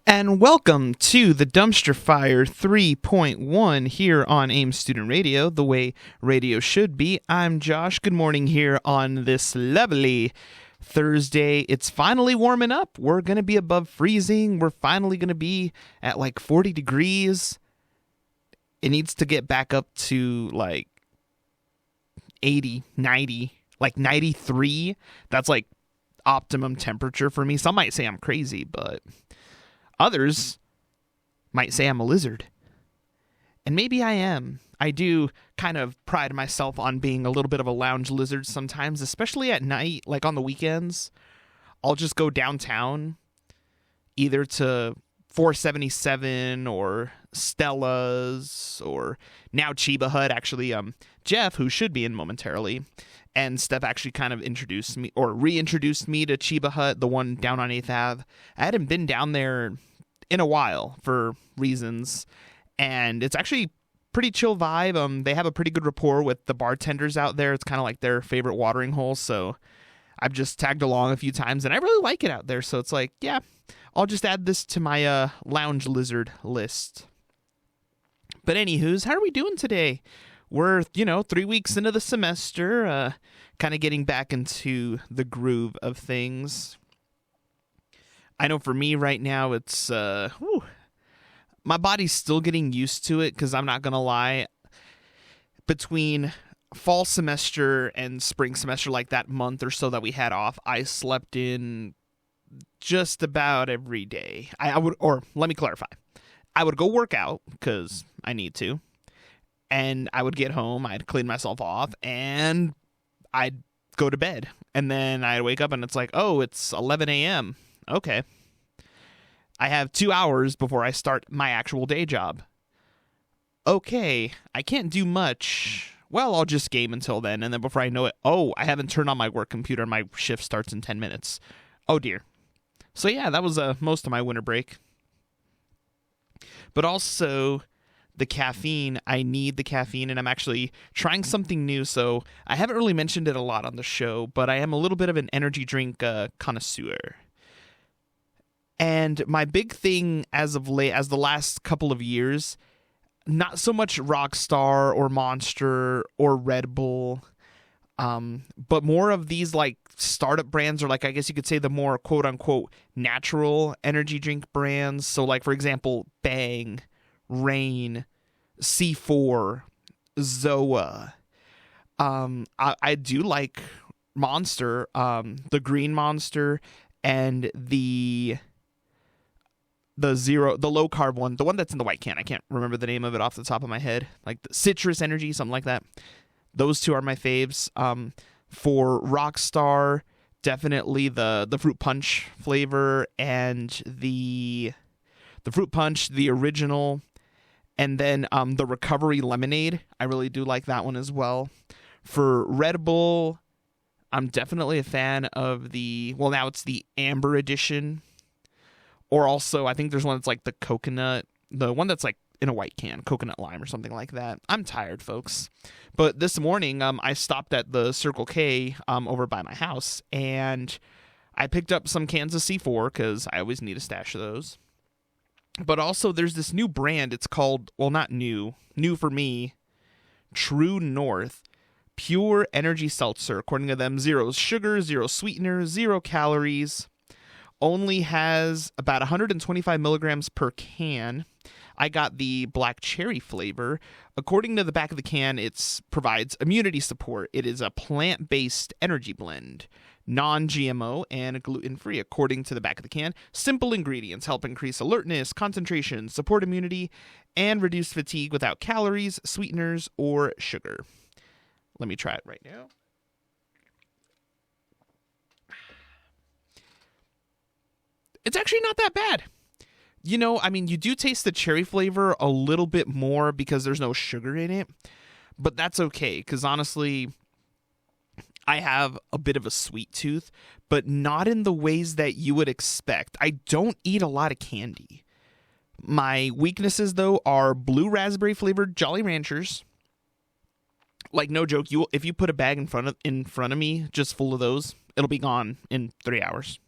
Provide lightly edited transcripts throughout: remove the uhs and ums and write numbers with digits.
And welcome to the Dumpster Fire 3.1 here on AIM Student Radio, the way radio should be. I'm Josh. Good morning here on this lovely Thursday. It's finally warming up. We're going to be above freezing. We're finally going to be at like 40 degrees. It needs to get back up to like 80, 90, like 93. That's like optimum temperature for me. Some might say I'm crazy, but others might say I'm a lizard. And maybe I am. I do kind of pride myself on being a little bit of a lounge lizard sometimes, especially at night, like on the weekends. I'll just go downtown, either to 477 or Stella's or now Chiba Hut. Actually, Jeff, who should be in momentarily, and Steph actually kind of introduced me or reintroduced me to Chiba Hut, the one down on 8th Ave. I hadn't been down there in a while for reasons, and it's actually pretty chill vibe. They have a pretty good rapport with the bartenders out there. It's kind of like their favorite watering hole, so I've just tagged along a few times, and I really like it out there. So it's like, yeah, I'll just add this to my lounge lizard list. But anywho's, how are we doing today? We're, 3 weeks into the semester, kind of getting back into the groove of things. I know for me right now, it's, my body's still getting used to it, because I'm not going to lie, between fall semester and spring semester, like that month or so that we had off, I slept in just about every day. Let me clarify. I would go work out, because I need to, and I would get home, I'd clean myself off, and I'd go to bed, and then I'd wake up, and it's like, oh, it's 11 a.m., okay. I have 2 hours before I start my actual day job. Okay, I can't do much. Well, I'll just game until then, and then before I know it, oh, I haven't turned on my work computer, and my shift starts in 10 minutes. Oh, dear. So, yeah, that was most of my winter break. But also, the caffeine, I need the caffeine, and I'm actually trying something new, so I haven't really mentioned it a lot on the show, but I am a little bit of an energy drink connoisseur. And my big thing as of late, as the last couple of years, not so much Rockstar or Monster or Red Bull, but more of these like startup brands, or like I guess you could say the more quote unquote natural energy drink brands. So like, for example, Bang, Reign, C4, Zoa. I do like Monster, the green Monster, and the low carb one, the one that's in the white can. I can't remember the name of it off the top of my head. Like the Citrus Energy, something like that. Those two are my faves. For Rockstar, definitely the fruit punch flavor and the fruit punch, the original, and then the recovery lemonade. I really do like that one as well. For Red Bull, I'm definitely a fan of now it's the Amber Edition. Or also, I think there's one that's like the coconut, the one that's like in a white can, coconut lime or something like that. I'm tired, folks. But this morning, I stopped at the Circle K over by my house, and I picked up some cans of C4, because I always need a stash of those. But also, there's this new brand. It's called, well, not new for me, True North. Pure energy seltzer. According to them, 0 sugar, 0 sweetener, 0 calories. Only has about 125 milligrams per can. I got the black cherry flavor. According to the back of the can, it provides immunity support. It is a plant-based energy blend, non-GMO and gluten-free. According to the back of the can, simple ingredients help increase alertness, concentration, support immunity, and reduce fatigue without calories, sweeteners, or sugar. Let me try it right now. It's actually not that bad. You do taste the cherry flavor a little bit more because there's no sugar in it, but that's okay, because honestly, I have a bit of a sweet tooth, but not in the ways that you would expect. I don't eat a lot of candy. My weaknesses, though, are blue raspberry flavored Jolly Ranchers. Like, no joke, if you put a bag in front of me just full of those, it'll be gone in 3 hours.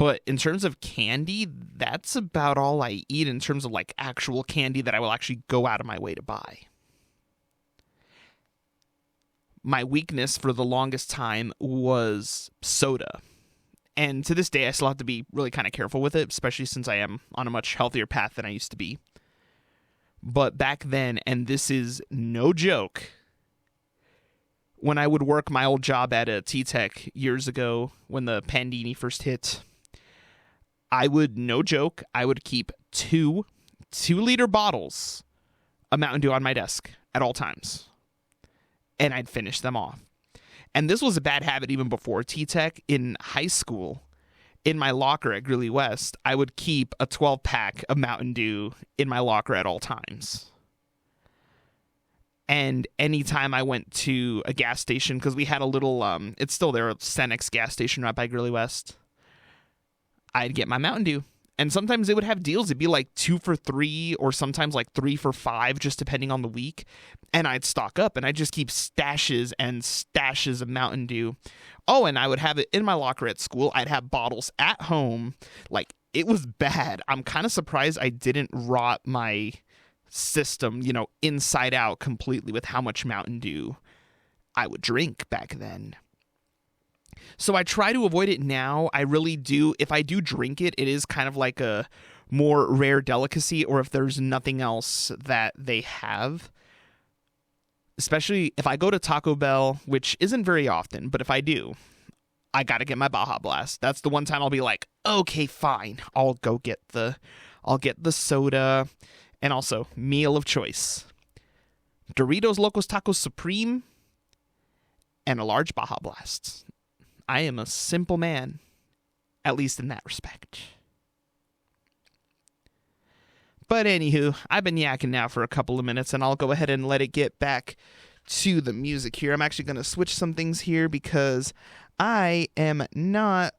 But in terms of candy, that's about all I eat in terms of like actual candy that I will actually go out of my way to buy. My weakness for the longest time was soda. And to this day, I still have to be really kind of careful with it, especially since I am on a much healthier path than I used to be. But back then, and this is no joke, when I would work my old job at a T-Tech years ago when the pandemic first hit, I would, no joke, I would keep two 2-liter bottles of Mountain Dew on my desk at all times. And I'd finish them off. And this was a bad habit even before T-Tech. In high school, in my locker at Greeley West, I would keep a 12-pack of Mountain Dew in my locker at all times. And anytime I went to a gas station, because we had a little, it's still there, a Cenex gas station right by Greeley West, I'd get my Mountain Dew. And sometimes they would have deals. It'd be like 2 for $3 or sometimes like 3 for $5, just depending on the week. And I'd stock up and I'd just keep stashes and stashes of Mountain Dew. Oh, and I would have it in my locker at school. I'd have bottles at home. Like, it was bad. I'm kind of surprised I didn't rot my system, inside out completely with how much Mountain Dew I would drink back then. So I try to avoid it now. I really do. If I do drink it, it is kind of like a more rare delicacy, or if there's nothing else that they have. Especially if I go to Taco Bell, which isn't very often, but if I do, I gotta get my Baja Blast. That's the one time I'll be like, okay, fine. I'll get the soda, and also meal of choice: Doritos Locos Tacos Supreme and a large Baja Blast. I am a simple man, at least in that respect. But anywho, I've been yakking now for a couple of minutes, and I'll go ahead and let it get back to the music here. I'm actually going to switch some things here because I'm not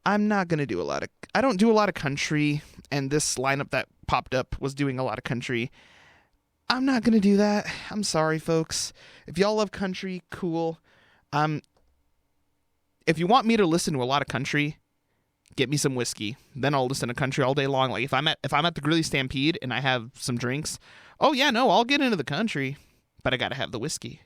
going to do I don't do a lot of country, and this lineup that popped up was doing a lot of country. I'm not going to do that. I'm sorry, folks. If y'all love country, cool. If you want me to listen to a lot of country, get me some whiskey. Then I'll listen to country all day long. Like if I'm at the Greeley Stampede and I have some drinks, oh yeah, no, I'll get into the country, but I gotta have the whiskey.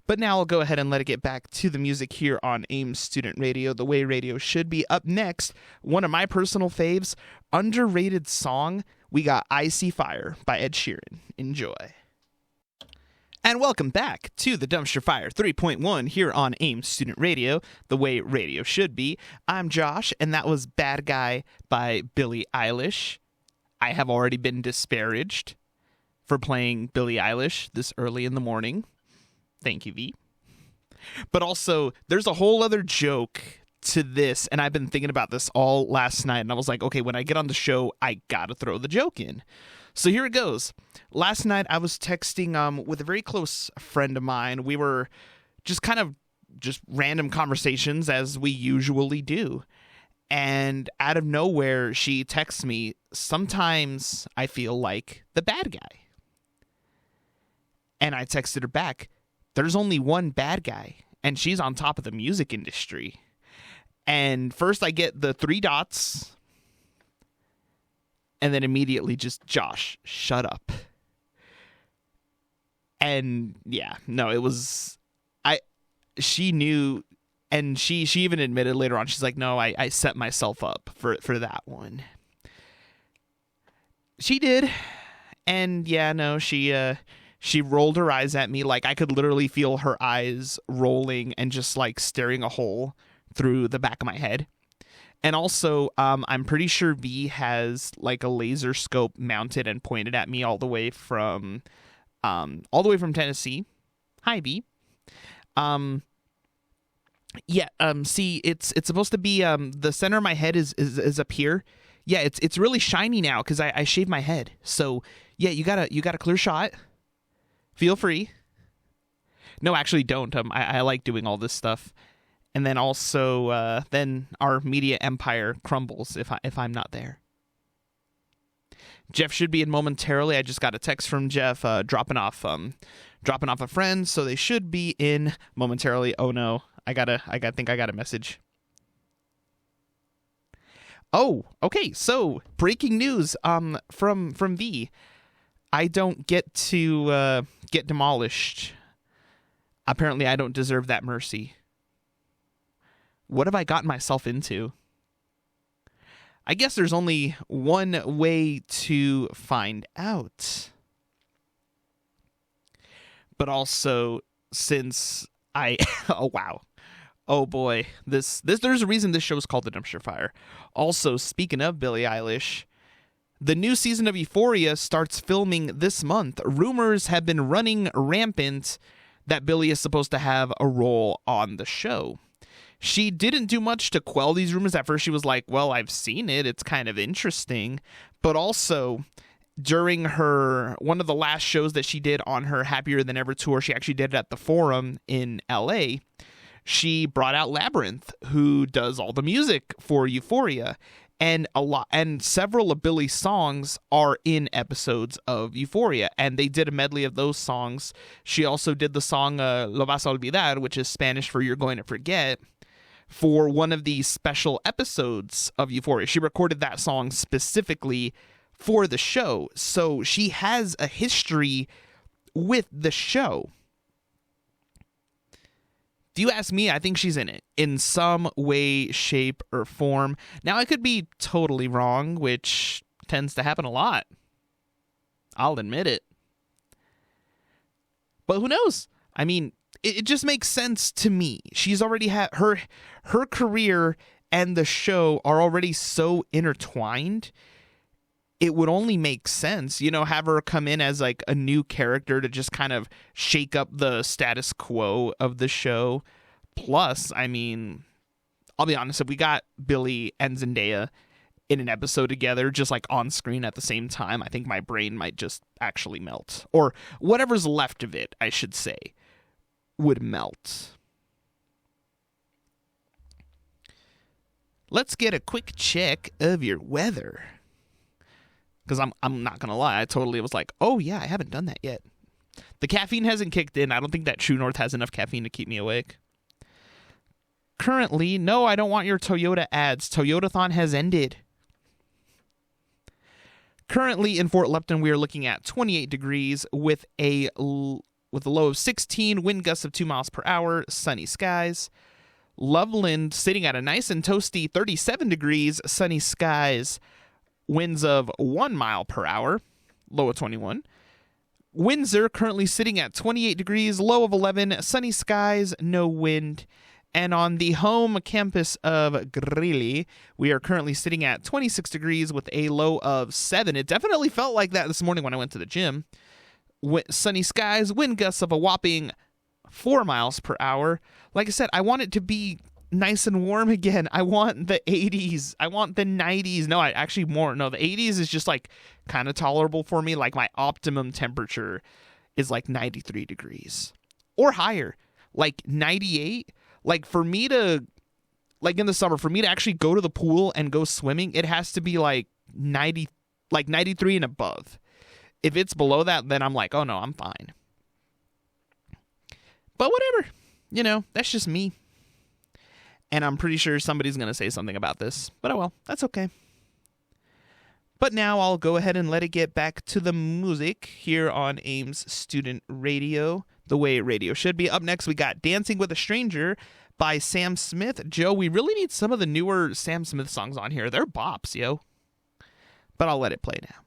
But now I'll go ahead and let it get back to the music here on Ames Student Radio, the way radio should be. Up next, one of my personal faves, underrated song. We got I See Fire by Ed Sheeran. Enjoy. And welcome back to the Dumpster Fire 3.1 here on Ames Student Radio, the way radio should be. I'm Josh, and that was Bad Guy by Billie Eilish. I have already been disparaged for playing Billie Eilish this early in the morning. Thank you, V. But also, there's a whole other joke to this, and I've been thinking about this all last night, and I was like, okay, when I get on the show, I gotta throw the joke in. So here it goes. Last night, I was texting with a very close friend of mine. We were just random conversations, as we usually do. And out of nowhere, she texts me, "Sometimes I feel like the bad guy." And I texted her back, "There's only one bad guy, and she's on top of the music industry." And first I get the 3 dots, and then immediately just, "Josh, shut up." And yeah, no, it was, she knew, and she even admitted later on, she's like, "No, I set myself up for that one." She did. And yeah, no, she rolled her eyes at me. Like I could literally feel her eyes rolling and just like staring a hole through the back of my head. And also, I'm pretty sure V has like a laser scope mounted and pointed at me all the way from Tennessee. Hi, V. See, it's supposed to be the center of my head is up here. Yeah, it's really shiny now because I shaved my head. So yeah, you got a clear shot. Feel free. No, actually, don't. I like doing all this stuff. And then also, then our media empire crumbles if I'm not there. Jeff should be in momentarily. I just got a text from Jeff dropping off a friend, so they should be in momentarily. Oh no, I think I got a message. Oh, okay. So breaking news. From V. I don't get to get demolished. Apparently, I don't deserve that mercy. What have I gotten myself into? I guess there's only one way to find out. But also, since I... oh, wow. Oh, boy. There's a reason this show is called The Dumpster Fire. Also, speaking of Billie Eilish, the new season of Euphoria starts filming this month. Rumors have been running rampant that Billie is supposed to have a role on the show. She didn't do much to quell these rumors. At first, she was like, well, I've seen it. It's kind of interesting. But also, during one of the last shows that she did on her Happier Than Ever tour, she actually did it at the Forum in LA. She brought out Labyrinth, who does all the music for Euphoria. And several of Billie's songs are in episodes of Euphoria, and they did a medley of those songs. She also did the song Lo Vas a Olvidar, which is Spanish for You're Going to Forget, for one of the special episodes of Euphoria. She recorded that song specifically for the show, so she has a history with the show. Do you ask me? I think she's in it in some way, shape, or form. Now, I could be totally wrong, which tends to happen a lot. I'll admit it. But who knows? I mean, it just makes sense to me. She's already had her career and the show are already so intertwined. It would only make sense, have her come in as like a new character to just kind of shake up the status quo of the show. Plus, I mean, I'll be honest, if we got Billie and Zendaya in an episode together, just like on screen at the same time, I think my brain might just actually melt. Or whatever's left of it, I should say, would melt. Let's get a quick check of your weather. Because I'm not going to lie, I totally was like, oh yeah, I haven't done that yet. The caffeine hasn't kicked in. I don't think that True North has enough caffeine to keep me awake. Currently, no, I don't want your Toyota ads. Toyotathon has ended. Currently in Fort Lupton, we are looking at 28 degrees with a low of 16, wind gusts of 2 miles per hour, sunny skies. Loveland sitting at a nice and toasty 37 degrees, sunny skies. Winds of 1 mile per hour, low of 21. Windsor currently sitting at 28 degrees, low of 11, sunny skies, no wind. And on the home campus of Greeley, we are currently sitting at 26 degrees with a low of 7. It definitely felt like that this morning when I went to the gym. Sunny skies, wind gusts of a whopping 4 miles per hour. Like I said, I want it to be nice and warm again. I want the 80s. I want the 90s. No, the 80s is just like kind of tolerable for me. Like my optimum temperature is like 93 degrees or higher, like 98. Like for me to, like in the summer, for me to actually go to the pool and go swimming, it has to be like 90, like 93 and above. If it's below that, then I'm like, oh no, I'm fine. But whatever, that's just me. And I'm pretty sure somebody's going to say something about this. But oh well, that's okay. But now I'll go ahead and let it get back to the music here on Ames Student Radio, the way radio should be. Up next, we got Dancing with a Stranger by Sam Smith. Joe, we really need some of the newer Sam Smith songs on here. They're bops, yo. But I'll let it play now.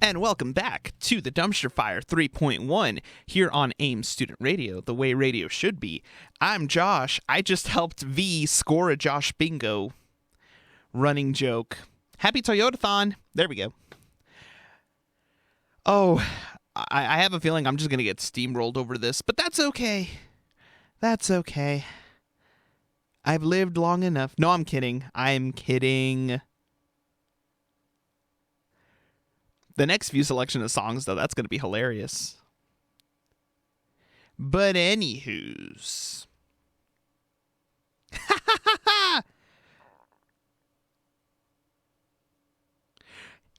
And welcome back to the Dumpster Fire 3.1 here on Ames Student Radio, the way radio should be. I'm Josh. I just helped V score a Josh bingo. Running joke. Happy Toyotathon. There we go. Oh, I have a feeling I'm just going to get steamrolled over this, but that's okay. That's okay. I've lived long enough. No, I'm kidding. I'm kidding. The next few selection of songs, though, that's going to be hilarious. But anywho's.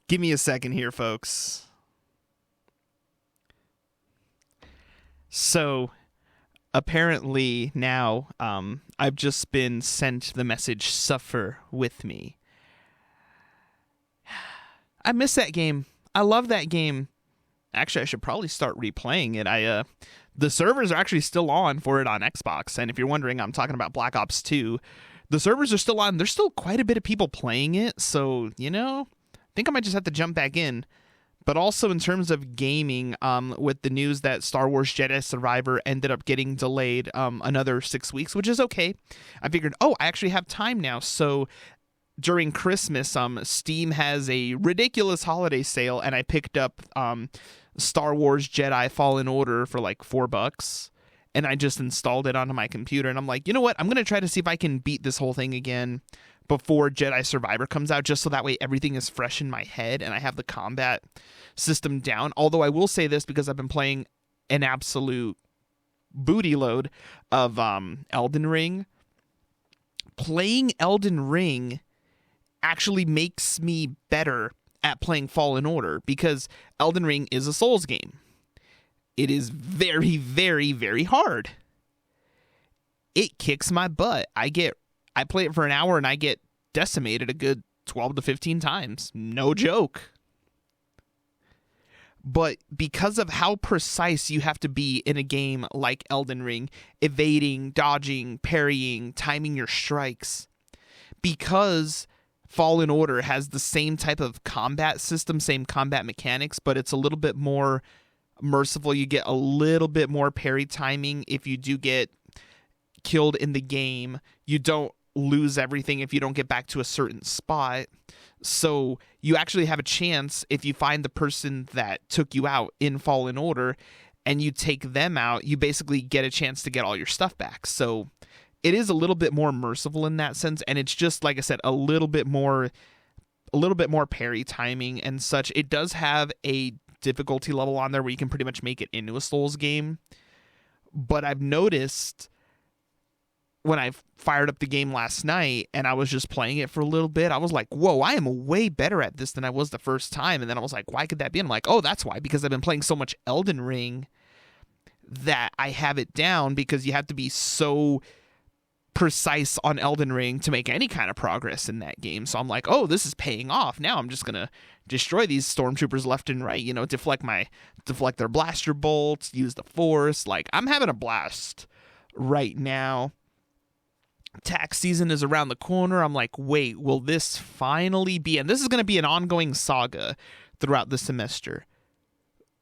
Give me a second here, folks. So, apparently now I've just been sent the message, suffer with me. I miss that game. I love that game. Actually, I should probably start replaying it. The servers are actually still on for it on Xbox. And if you're wondering, I'm talking about Black Ops 2. The servers are still on. There's still quite a bit of people playing it. So, I think I might just have to jump back in. But also in terms of gaming, with the news that Star Wars Jedi Survivor ended up getting delayed another 6 weeks, which is okay. I figured, I actually have time now. So during Christmas, Steam has a ridiculous holiday sale, and I picked up Star Wars Jedi Fallen Order for like $4, and I just installed it onto my computer, and I'm like, you know what? I'm going to try to see if I can beat this whole thing again before Jedi Survivor comes out, just so that way everything is fresh in my head and I have the combat system down. Although I will say this, because I've been playing an absolute booty load of Elden Ring. Playing Elden Ring actually makes me better at playing Fallen Order, because Elden Ring is a Souls game. It is very, very, very hard. It kicks my butt. I play it for an hour and I get decimated a good 12 to 15 times. No joke. But because of how precise you have to be in a game like Elden Ring, evading, dodging, parrying, timing your strikes, because Fallen Order has the same type of combat system, same combat mechanics, but it's a little bit more merciful. You get a little bit more parry timing if you do get killed in the game. You don't lose everything if you don't get back to a certain spot. So you actually have a chance, if you find the person that took you out in Fallen Order and you take them out, you basically get a chance to get all your stuff back. So it is a little bit more merciful in that sense, and it's just, like I said, a little bit more parry timing and such. It does have a difficulty level on there where you can pretty much make it into a Souls game. But I've noticed when I fired up the game last night and I was just playing it for a little bit, I was like, whoa, I am way better at this than I was the first time. And then I was like, why could that be? And I'm like, oh, that's why, because I've been playing so much Elden Ring that I have it down, because you have to be so precise on Elden Ring to make any kind of progress in that game. So I'm like, oh, this is paying off. Now I'm just gonna destroy these stormtroopers left and right, deflect their blaster bolts, use the Force. Like, I'm having a blast right now. Tax season is around the corner. I'm like, wait, will this finally be, and this is going to be an ongoing saga throughout the semester,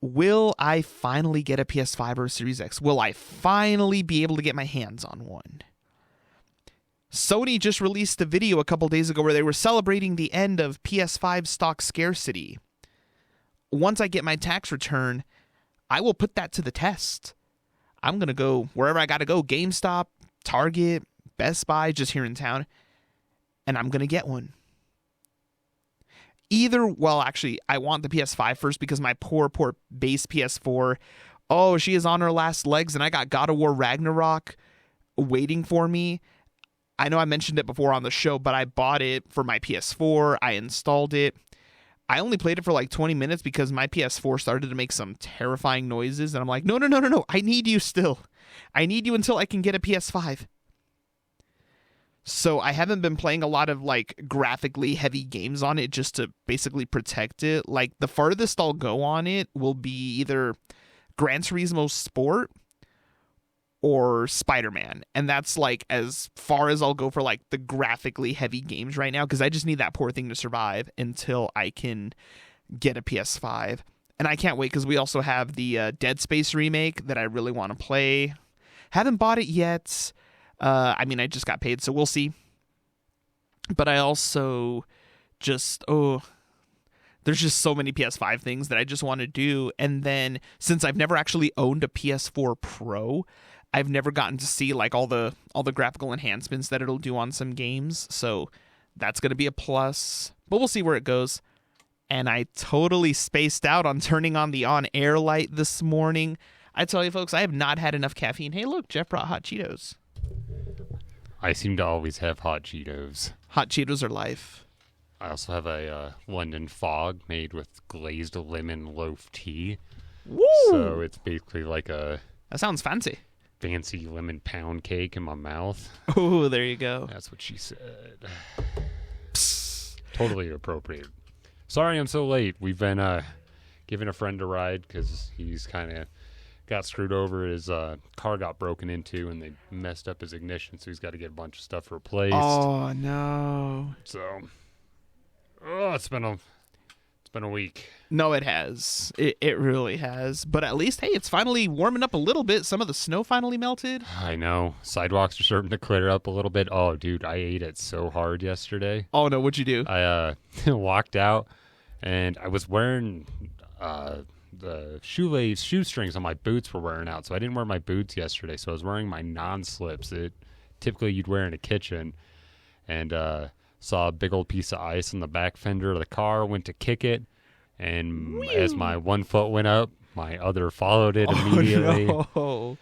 will I finally get a PS5 or a Series X? Will I finally be able to get my hands on one? Sony just released a video a couple days ago where they were celebrating the end of PS5 stock scarcity. Once I get my tax return, I will put that to the test. I'm going to go wherever I got to go, GameStop, Target, Best Buy, just here in town, and I'm going to get one. Actually, I want the PS5 first, because my poor base PS4, she is on her last legs, and I got God of War Ragnarok waiting for me. I know I mentioned it before on the show, but I bought it for my PS4. I installed it. I only played it for like 20 minutes because my PS4 started to make some terrifying noises, and I'm like, no. I need you still. I need you until I can get a PS5. So I haven't been playing a lot of like graphically heavy games on it, just to basically protect it. Like, the farthest I'll go on it will be either Gran Turismo Sport or Spider-Man. And that's like as far as I'll go for like the graphically heavy games right now, because I just need that poor thing to survive until I can get a PS5. And I can't wait, because we also have the Dead Space remake that I really want to play. Haven't bought it yet. I just got paid, so we'll see. But I also there's just so many PS5 things that I just want to do. And then, since I've never actually owned a PS4 Pro, I've never gotten to see like all the graphical enhancements that it'll do on some games. So that's going to be a plus. But we'll see where it goes. And I totally spaced out on turning on the on-air light this morning. I tell you, folks, I have not had enough caffeine. Hey, look, Jeff brought hot Cheetos. I seem to always have hot Cheetos. Hot Cheetos are life. I also have a London Fog made with glazed lemon loaf tea. Woo! So it's basically like That sounds fancy. fancy lemon pound cake in my mouth. Oh, there you go. That's what she said. Totally appropriate. Sorry I'm so late. We've been giving a friend a ride because he's kind of got screwed over. His car got broken into and they messed up his ignition, so he's got to get a bunch of stuff replaced. Oh, no. So, it's been a week. No, it has. It really has. But at least, hey, it's finally warming up a little bit. Some of the snow finally melted. I know. Sidewalks are starting to clear up a little bit. Oh, dude, I ate it so hard yesterday. Oh, no, what'd you do? I walked out, and I was wearing the shoestrings on my boots were wearing out, so I didn't wear my boots yesterday. So I was wearing my non-slips that typically you'd wear in a kitchen, and saw a big old piece of ice on the back fender of the car, went to kick it, and as my one foot went up, my other followed it immediately. Oh, no.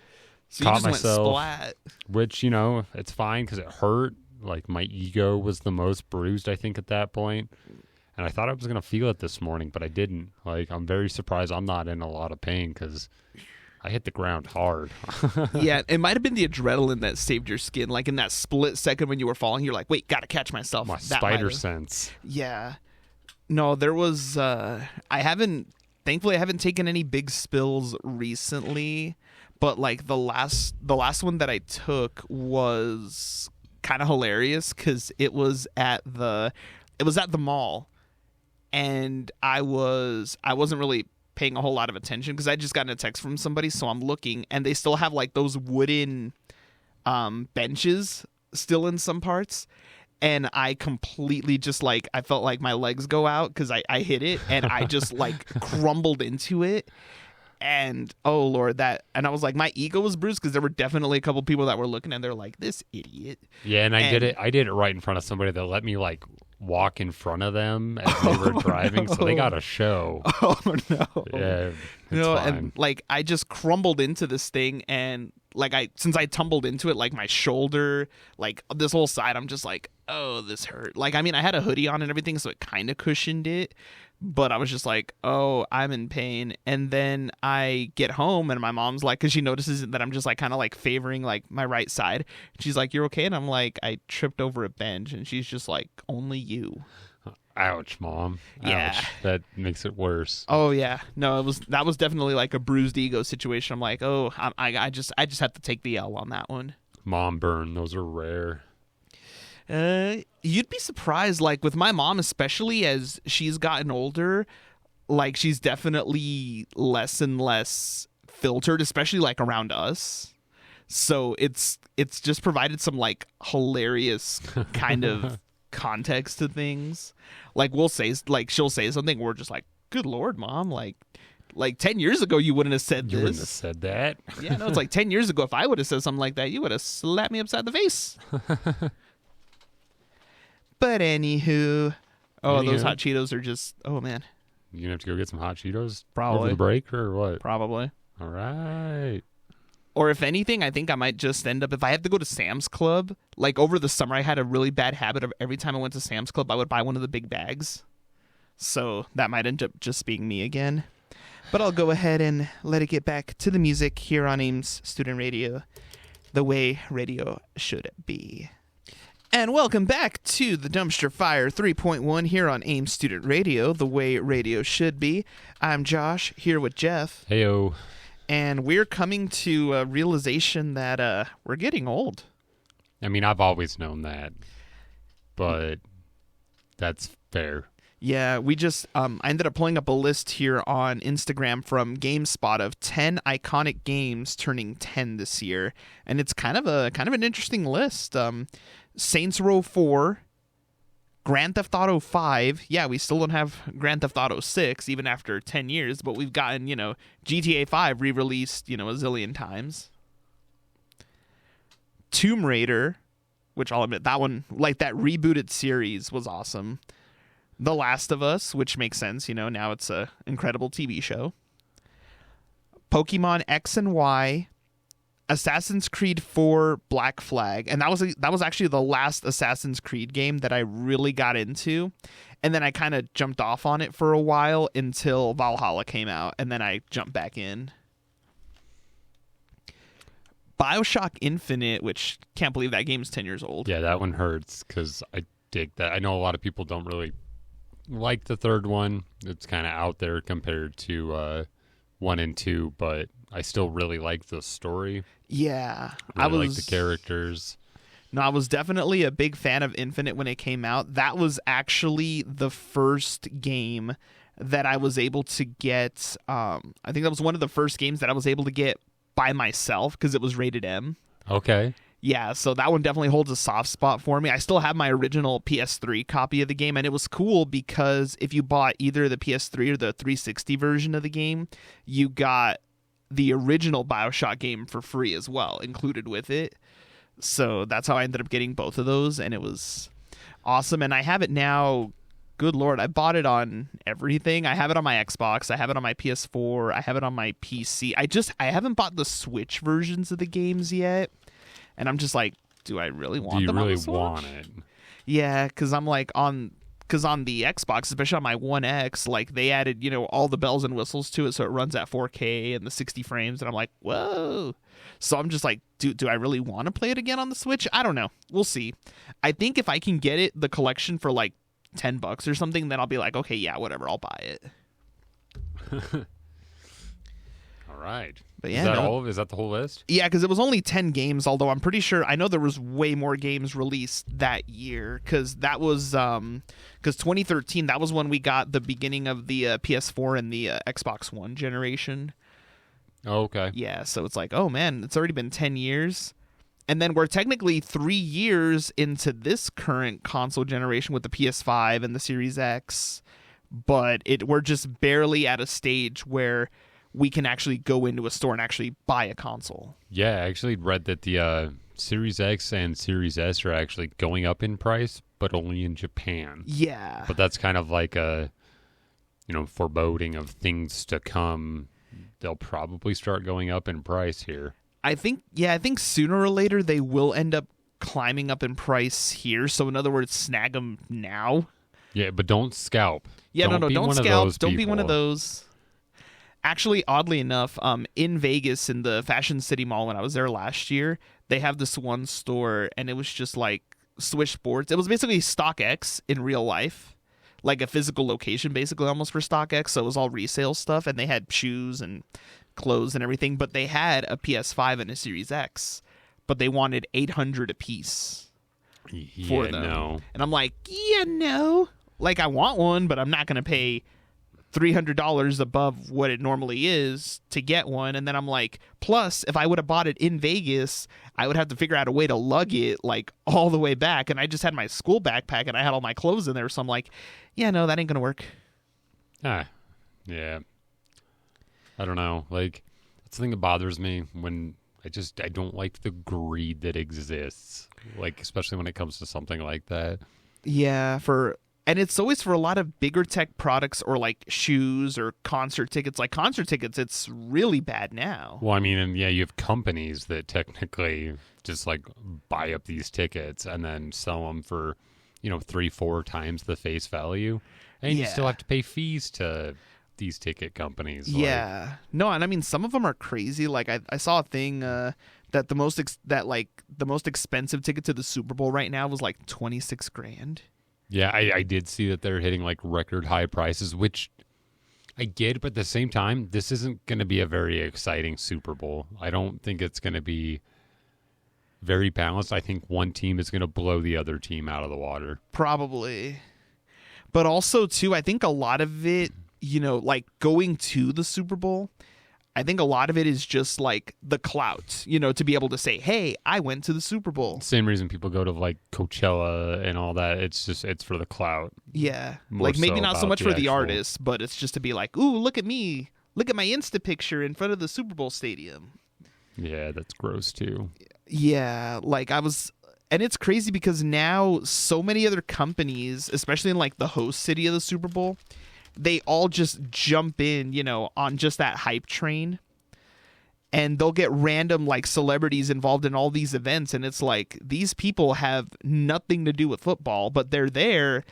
So Caught you just myself, went splat. which, it's fine because it hurt. Like, my ego was the most bruised, I think, at that point. And I thought I was going to feel it this morning, but I didn't. Like, I'm very surprised I'm not in a lot of pain because I hit the ground hard. Yeah, it might have been the adrenaline that saved your skin. Like, in that split second when you were falling, you're like, wait, gotta catch myself. My That spider might have- sense. Yeah. No, there was, thankfully I haven't taken any big spills recently, but like the last one that I took was kind of hilarious because it was at the mall, and I wasn't really paying a whole lot of attention because I just gotten a text from somebody, so I'm looking, and they still have like those wooden benches still in some parts, and I completely just like, I felt like my legs go out because I hit it, and I just like crumbled into it. And oh Lord, and I was like, my ego was bruised because there were definitely a couple people that were looking and they're like, this idiot. Yeah, and I did it right in front of somebody that let me like walk in front of them as they were driving, so they got a show. Oh no. Yeah, No, fine. and like I just crumbled into this thing, and like since I tumbled into it, like my shoulder, like this whole side, I'm just like, oh, this hurt. Like, I mean, I had a hoodie on and everything, so it kind of cushioned it, but I was just like, oh, I'm in pain. And then I get home, and my mom's like, because she notices that I'm just like kind of like favoring like my right side. She's like, you're okay? And I'm like, I tripped over a bench, and she's just like, only you. Ouch, Mom. Yeah. Ouch. That makes it worse. Oh yeah, no, that was definitely like a bruised ego situation. I'm like, oh, I just have to take the L on that one. Mom burn, those are rare. You'd be surprised, like with my mom, especially as she's gotten older, like she's definitely less and less filtered, especially like around us. So it's just provided some like hilarious kind of context to things. Like she'll say something, we're just like, good Lord, Mom, like 10 years ago you wouldn't have said this. You wouldn't have said that. Yeah, no, it's like 10 years ago if I would have said something like that, you would have slapped me upside the face. But anywho, those hot Cheetos are just, oh man, You gonna have to go get some hot Cheetos Probably. over the break or what? probably. All right. Or if anything, I think I might just end up, if I have to go to Sam's Club, like over the summer, I had a really bad habit of every time I went to Sam's Club, I would buy one of the big bags. So that might end up just being me again. But I'll go ahead and let it get back to the music here on Ames Student Radio, the way radio should be. And welcome back to the Dumpster Fire 3.1 here on Ames Student Radio, the way radio should be. I'm Josh, here with Jeff. Heyo. And we're coming to a realization that we're getting old. I mean, I've always known that, but that's fair. Yeah, we just I ended up pulling up a list here on Instagram from GameSpot of 10 iconic games turning 10 this year, and it's kind of an interesting list. Saints Row 4, Grand Theft Auto 5. Yeah, we still don't have Grand Theft Auto 6 even after 10 years, but we've gotten, GTA 5 re-released, a zillion times. Tomb Raider, which I'll admit, that one, like that rebooted series was awesome. The Last of Us, which makes sense, now it's a incredible TV show. Pokemon X and Y, Assassin's Creed 4 Black Flag, and that was actually the last Assassin's Creed game that I really got into, and then I kind of jumped off on it for a while until Valhalla came out, and then I jumped back in. BioShock Infinite, which can't believe that game's 10 years old. Yeah, that one hurts because I dig that. I know a lot of people don't really like the third one. It's kind of out there compared to 1 and 2, but I still really like the story. Yeah. I like the characters. No, I was definitely a big fan of Infinite when it came out. That was actually the first game that I was able to get. I think that was one of the first games that I was able to get by myself because it was rated M. Okay. Yeah, so that one definitely holds a soft spot for me. I still have my original PS3 copy of the game, and it was cool because if you bought either the PS3 or the 360 version of the game, you got the original BioShock game for free as well, included with it. So that's how I ended up getting both of those, and it was awesome. And I have it now. Good Lord, I bought it on everything. I have it on my Xbox. I have it on my PS4. I have it on my PC. I haven't bought the Switch versions of the games yet. And I'm just like, do I really want them on the Switch? Do you really want it? Yeah, because I'm like on the Xbox, especially on my One X, like they added, all the bells and whistles to it, so it runs at 4K and the 60 frames, and I'm like, whoa. So I'm just like, do I really want to play it again on the Switch? I don't know. We'll see. I think if I can get it, the collection for like $10 or something, then I'll be like, okay, yeah, whatever, I'll buy it. All right. But yeah, is that the whole list? Yeah, because it was only 10 games, although I'm pretty sure, I know there was way more games released that year, because that was, because 2013, that was when we got the beginning of the PS4 and the Xbox One generation. Oh, okay. Yeah, so it's like, oh man, it's already been 10 years. And then we're technically 3 years into this current console generation with the PS5 and the Series X, but we're just barely at a stage where we can actually go into a store and actually buy a console. Yeah, I actually read that the Series X and Series S are actually going up in price, but only in Japan. Yeah. But that's kind of like a, foreboding of things to come. They'll probably start going up in price here. I think sooner or later they will end up climbing up in price here. So in other words, snag them now. Yeah, but don't scalp. Yeah, don't scalp. Don't be one of those. Actually, oddly enough, in Vegas in the Fashion City Mall when I was there last year, they have this one store, and it was just like Swish Sports. It was basically StockX in real life, like a physical location, basically almost for StockX. So it was all resale stuff, and they had shoes and clothes and everything. But they had a PS5 and a Series X, but they wanted $800 a piece for them. No. And I'm like, no. Like, I want one, but I'm not going to pay $300 above what it normally is to get one. And then I'm like, plus if I would have bought it in Vegas, I would have to figure out a way to lug it like all the way back, and I just had my school backpack and I had all my clothes in there, so I'm like, yeah, no, that ain't gonna work. Yeah, I don't know, like that's the thing that bothers me when I don't like the greed that exists, like especially when it comes to something like that. Yeah, and it's always for a lot of bigger tech products or like shoes or concert tickets. Like concert tickets, it's really bad now. Well, I mean, and yeah, you have companies that technically just like buy up these tickets and then sell them for, 3-4 times the face value. And you still have to pay fees to these ticket companies. Yeah. No, and I mean, some of them are crazy. Like I saw a thing that the most expensive ticket to the Super Bowl right now was like $26,000. Yeah, I did see that they're hitting like record high prices, which I get, but at the same time, this isn't going to be a very exciting Super Bowl. I don't think it's going to be very balanced. I think one team is going to blow the other team out of the water. Probably. But also, too, I think a lot of it, like going to the Super Bowl, I think a lot of it is just like the clout, to be able to say, hey, I went to the Super Bowl. Same reason people go to like Coachella and all that. It's for the clout. Yeah. Like maybe not so much for the artists, but it's just to be like, ooh, look at me. Look at my Insta picture in front of the Super Bowl stadium. Yeah, that's gross too. Yeah. Like and it's crazy because now so many other companies, especially in like the host city of the Super Bowl, they all just jump in, on just that hype train, and they'll get random like celebrities involved in all these events. And it's like, these people have nothing to do with football, but they're there,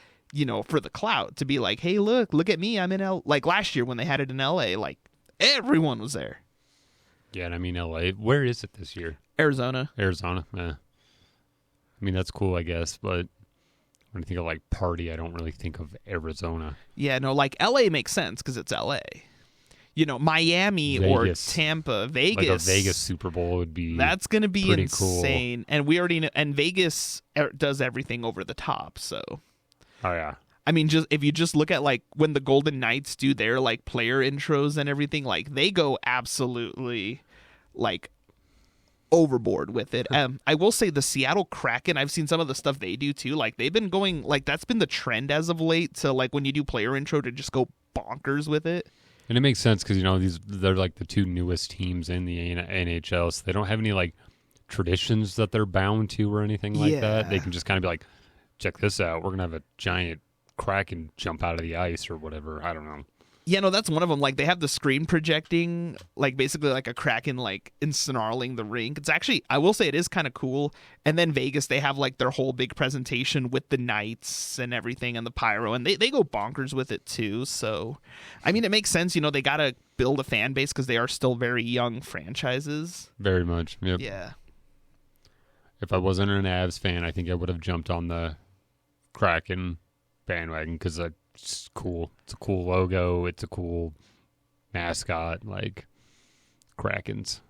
for the clout, to be like, hey, look at me. I'm in like last year when they had it in LA, like everyone was there. Yeah, and I mean LA. Where is it this year? Arizona. Arizona. I mean, that's cool, I guess, but when I think of like party, I don't really think of Arizona. Yeah, no, like LA makes sense because it's LA. Miami Vegas. or Tampa, Vegas. Like a Vegas Super Bowl would be. That's going to be pretty insane. cool. And we already know, and Vegas does everything over the top. So, Oh yeah. I mean, if you just look at like when the Golden Knights do their like player intros and everything, like they go absolutely like overboard with it. I will say the Seattle Kraken, I've seen some of the stuff they do too. Like they've been going, like that's been the trend as of late. So like when you do player intro to just go bonkers with it. And it makes sense because they're like the two newest teams in the NHL, so they don't have any like traditions that they're bound to or anything like that. They can just kind of be like, check this out, we're gonna have a giant Kraken jump out of the ice or whatever. I don't know. Yeah, no, that's one of them. Like they have the screen projecting, like basically like a Kraken like ensnarling the rink. It's actually, I will say, it is kind of cool. And then Vegas, they have like their whole big presentation with the Knights and everything and the pyro, and they go bonkers with it too. So, I mean, it makes sense. They got to build a fan base because they are still very young franchises. Very much. Yep. Yeah. If I wasn't an Avs fan, I think I would have jumped on the Kraken bandwagon because it's cool. It's a cool logo. It's a cool mascot, like Krakens.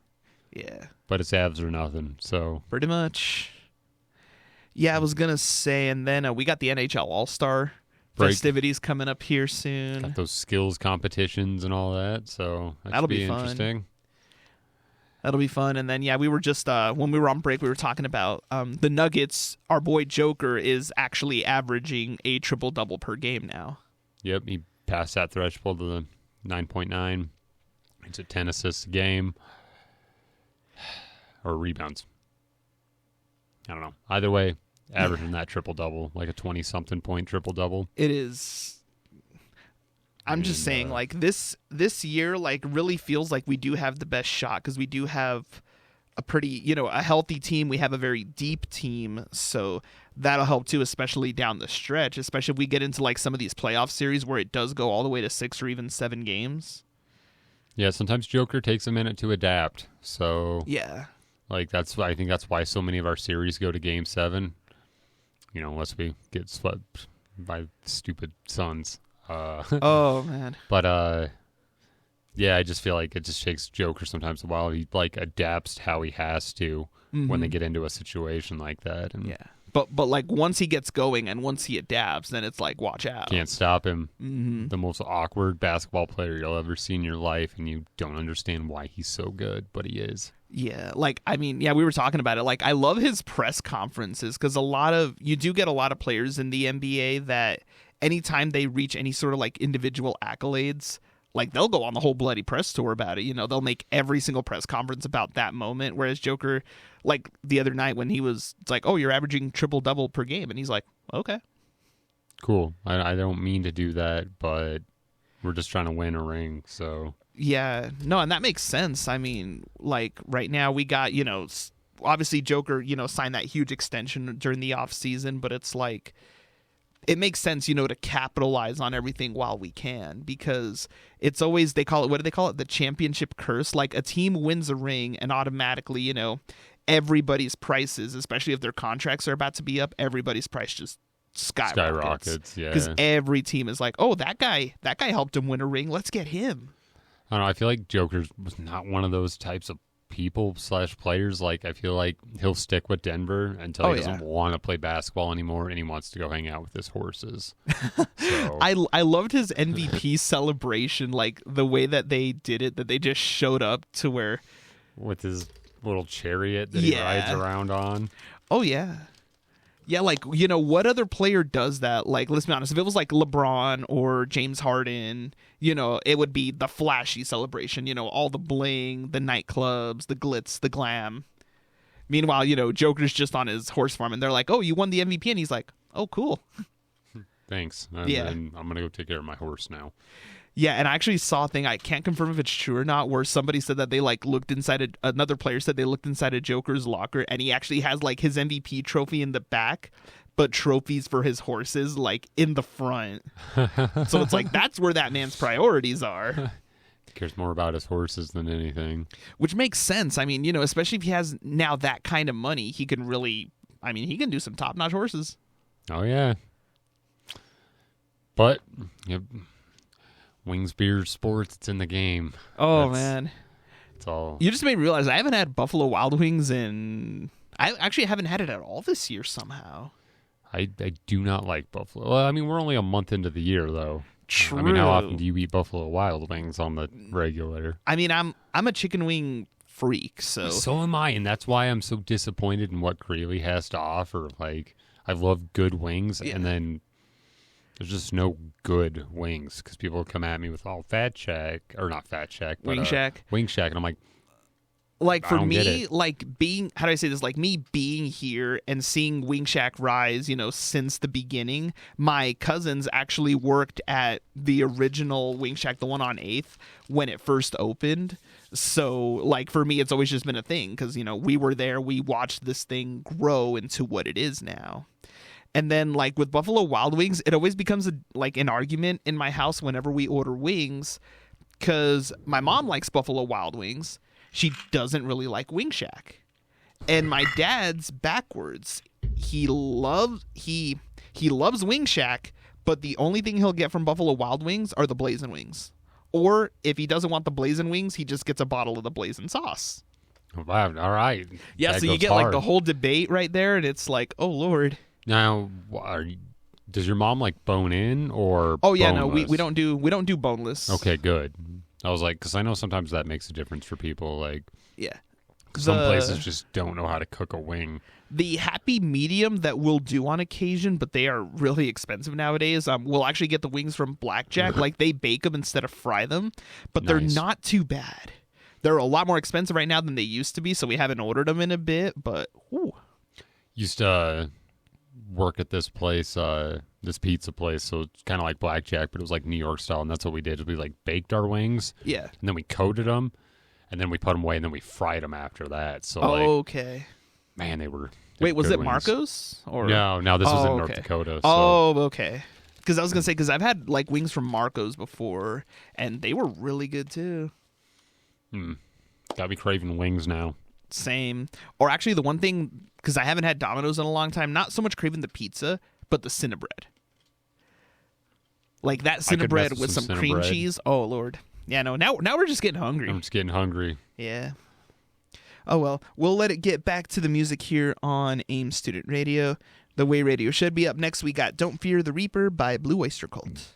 Yeah. But it's Avs or nothing, so. Pretty much. Yeah, I was going to say, and then we got the NHL All-Star festivities coming up here soon. Got those skills competitions and all that, so that'll be fun. Interesting. That'll be fun. And then, yeah, we were just, when we were on break, we were talking about the Nuggets. Our boy Joker is actually averaging a triple-double per game now. Yep, he passed that threshold to the 9.9. It's at 10 assists a game. Or rebounds. I don't know. Either way, averaging that triple-double, like a 20-something point triple-double. It is. I'm just saying, like, this year, like, really feels like we do have the best shot because we do have a pretty, a healthy team. We have a very deep team, so that'll help too, especially down the stretch, especially if we get into, like, some of these playoff series where it does go all the way to 6 or even 7 games. Yeah, sometimes Joker takes a minute to adapt, so... Yeah. Like, I think that's why so many of our series go to Game 7, unless we get swept by stupid Suns. Oh man! But yeah, I just feel like it just takes Joker sometimes a while. He like adapts how he has to when they get into a situation like that. And yeah, but like once he gets going and once he adapts, then it's like watch out. Can't stop him. Mm-hmm. The most awkward basketball player you'll ever see in your life, and you don't understand why he's so good, but he is. Yeah, like I mean, yeah, we were talking about it. Like I love his press conferences because you do get a lot of players in the NBA that. Anytime they reach any sort of like individual accolades, like they'll go on the whole bloody press tour about it. They'll make every single press conference about that moment. Whereas Joker, like the other night when it's like, oh, you're averaging triple-double per game. And he's like, okay. Cool. I don't mean to do that, but we're just trying to win a ring. So yeah, no, and that makes sense. I mean, like right now we got, obviously Joker, signed that huge extension during the off season, but it's like, it makes sense, to capitalize on everything while we can because it's always, what do they call it? The championship curse. Like a team wins a ring and automatically, everybody's prices, especially if their contracts are about to be up, everybody's price just skyrockets. Yeah. Because every team is like, oh, that guy helped him win a ring. Let's get him. I don't know. I feel like Joker was not one of those types of people/players. Like I feel like he'll stick with Denver until he doesn't want to play basketball anymore and he wants to go hang out with his horses. So. I loved his MVP celebration, like the way that they did it, that they just showed up to where with his little chariot that he rides around on. Oh yeah. Yeah, like, what other player does that? Like, let's be honest, if it was like LeBron or James Harden, it would be the flashy celebration, all the bling, the nightclubs, the glitz, the glam. Meanwhile, Joker's just on his horse farm and they're like, oh, you won the MVP. And he's like, oh, cool. Thanks. Yeah. I'm going to go take care of my horse now. Yeah, and I actually saw a thing, I can't confirm if it's true or not, where somebody said that they like looked inside, another player said they looked inside a Joker's locker and he actually has like his MVP trophy in the back, but trophies for his horses like in the front. So it's like, that's where that man's priorities are. cares more about his horses than anything. Which makes sense. I mean, especially if he has now that kind of money, he can really, he can do some top-notch horses. Oh, yeah. But, Wings Beer Sports, it's in the game. Oh, man. It's all. You just made me realize I haven't had Buffalo Wild Wings I actually haven't had it at all this year somehow. I do not like Buffalo. Well, we're only a month into the year, though. True. How often do you eat Buffalo Wild Wings on the regular? I'm a chicken wing freak, so. So am I, and that's why I'm so disappointed in what Greeley has to offer. Like, I love good wings, and then there's just no good wings because people come at me with Fat Shack, or not Fat Shack, but Wing Shack. Wing Shack, and I'm like, for don't get me, it. like being, how do I say this? Like me being here and seeing Wing Shack rise, since the beginning. My cousins actually worked at the original Wing Shack, the one on 8th, when it first opened. So, like, for me, it's always just been a thing because, we were there, we watched this thing grow into what it is now. And then, like, with Buffalo Wild Wings, it always becomes an argument in my house whenever we order wings because my mom likes Buffalo Wild Wings. She doesn't really like Wing Shack. And my dad's backwards. He loves Wing Shack, but the only thing he'll get from Buffalo Wild Wings are the Blazing Wings. Or if he doesn't want the Blazing Wings, he just gets a bottle of the Blazing Sauce. Wow, all right. Yeah, that so you goes get hard. like the whole debate right there, and it's like, oh Lord. Now, does your mom like bone in or? Oh yeah, boneless? no, we don't do boneless. Okay, good. I was like, because I know sometimes that makes a difference for people. Like, Yeah. some places just don't know how to cook a wing. The happy medium that we'll do on occasion, but they are really expensive nowadays. We'll actually get the wings from Blackjack. Like, they bake them instead of fry them, but they're Nice. not too bad. They're a lot more expensive right now than they used to be, so we haven't ordered them in a bit, but whew. Used to work at this place, this pizza place, so it's kind of like Blackjack, but it was like New York style, and that's what we did. We like baked our wings, Yeah. and then we coated them, and then we put them away, and then we fried them after that. So Okay. man, they were Wait, was good it wings. Marcos? Or No, this was in North okay. Dakota. So. Oh, okay. Because I was going to say, because I've had like wings from Marcos before, and they were really good too. Got me craving wings now. Same. Or actually, the one thing, because I haven't had Domino's in a long time, not so much craving the pizza, but the Cinnabread. Like that I could mess Cinnabread with some some cream Cinnabread. cheese. Oh, Lord. Yeah, no, now we're just getting hungry. I'm just getting hungry. Yeah. Oh, well, we'll let it get back to the music here on AIM Student Radio, the way radio should be. Up next, we got Don't Fear the Reaper by Blue Oyster Cult.